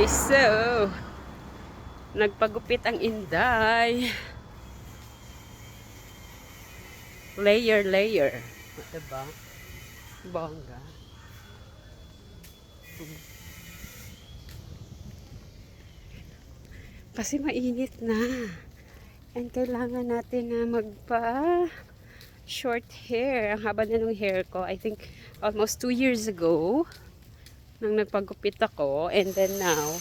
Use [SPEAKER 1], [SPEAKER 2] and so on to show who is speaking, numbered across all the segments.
[SPEAKER 1] Okay, so nagpagupit ang Inday. Layer. Diba? Bongga. Kasi mainit na. And kailangan natin na magpa short hair. Ang haba na ng hair ko. I think almost 2 years ago nang nagpagupit ako. And then now,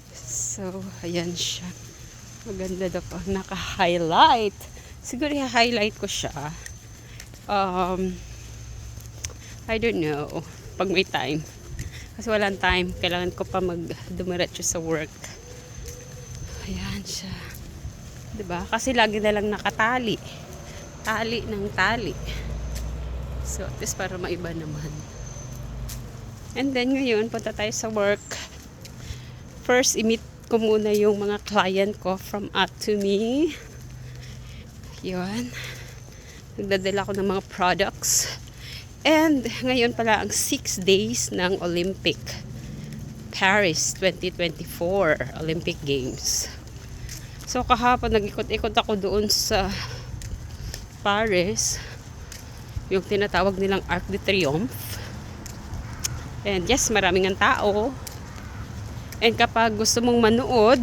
[SPEAKER 1] so, ayan siya. Maganda daw po. Naka-highlight. Siguro i-highlight ko siya. I don't know. Pag may time. Kasi walang time. Kailangan ko pa dumiretso sa work. Ayan siya. Diba? Kasi lagi na lang nakatali. Tali ng tali. So, at least para maiba naman. And then, ngayon, punta tayo sa work. First, i-meet ko muna yung mga client ko from At2Me. Yun. Nagdadala ko ng mga products. And, ngayon pala ang 6 days ng Olympic. Paris 2024 Olympic Games. So, kahapon nag-ikot-ikot ako doon sa Paris. Yung tinatawag nilang Arc de Triomphe. And yes, maraming ang tao. And kapag gusto mong manood,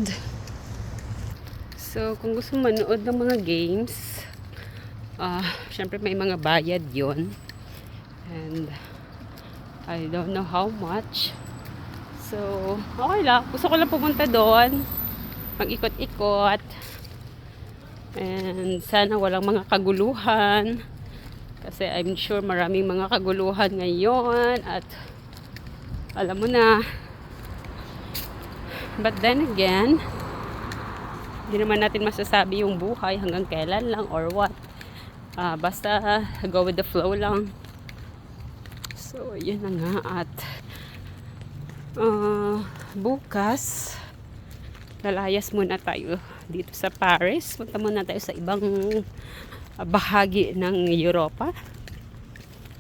[SPEAKER 1] so kung gusto mong manood ng mga games, syempre may mga bayad yon. And I don't know how much. So, okay lang. Gusto ko lang pumunta doon. Mag-ikot-ikot. And sana walang mga kaguluhan. Kasi I'm sure maraming mga kaguluhan ngayon. At alam mo na. But then again, hindi naman natin masasabi yung buhay hanggang kailan lang or what. Basta go with the flow lang. So, yun na nga. At bukas, lalayas muna tayo dito sa Paris. Punta muna tayo sa ibang bahagi ng Europa.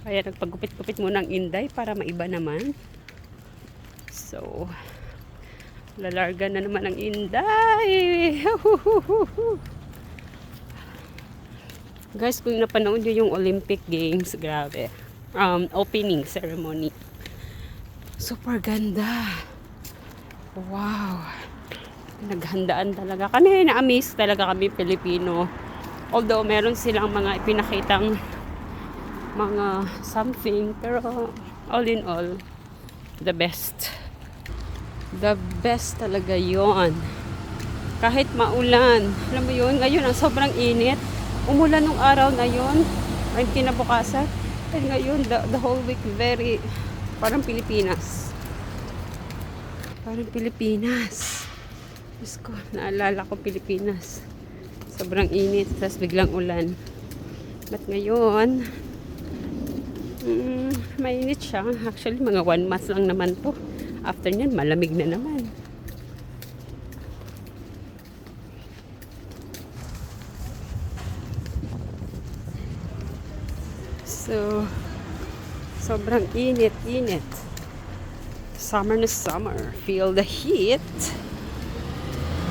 [SPEAKER 1] Kaya nagpagupit-gupit muna ang Inday para maiba naman. So, lalarga na naman ang Inday. Guys, kung napanood nyo yung Olympic Games, grabe. Opening ceremony. Super ganda. Wow. Naghandaan talaga. Kami na-amaze talaga kami Pilipino. Although meron silang mga ipinakitang mga something, pero all in all, the best. The best talaga yon. Kahit maulan. Alam mo yun, ngayon ang sobrang init. Umulan nung araw na yun. Ay kinabukasan. And ngayon, the whole week, very, parang Pilipinas. Parang Pilipinas. Diyos ko, naalala ko Pilipinas. Sobrang init, tapos biglang ulan. But ngayon, mainit siya. Actually, mga 1 month lang naman po. After nyan, malamig na naman. So, sobrang init. Summer na summer. Feel the heat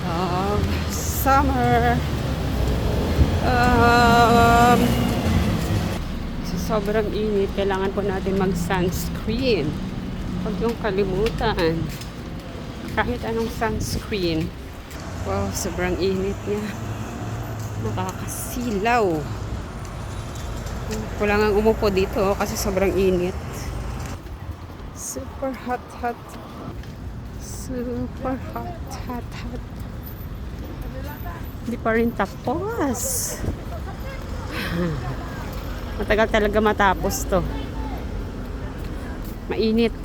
[SPEAKER 1] of summer. So, sobrang init. Kailangan po natin mag-sunscreen. Huwag yung kalimutan. Kahit anong sunscreen. Wow, sobrang init niya. Nakakasilaw. Kailangan umupo dito kasi sobrang init. Super hot. Super hot. Hindi pa rin tapos. Matagal talaga matapos to. Mainit.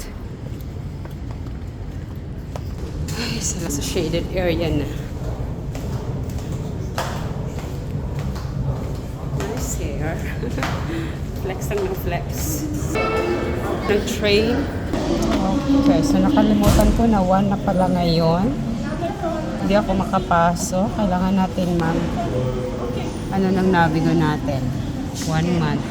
[SPEAKER 1] Ay, sa shaded area na. Nice hair. Flex lang ng flex. Ng train. Okay, so nakalimutan ko na 1 na pala ngayon. Hindi ako makapasok. Kailangan natin ng navigo natin. 1 month.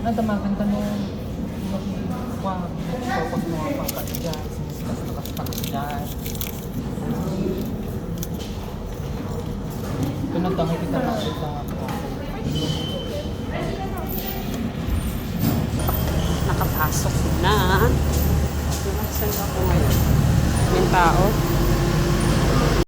[SPEAKER 2] Nadamagan ka nung pag mga pangkat dyan, sinisikas na kastak dyan. Pinagtangay kita natin sa
[SPEAKER 1] Nakapasok na. Saan ba ako ngayon? May tao.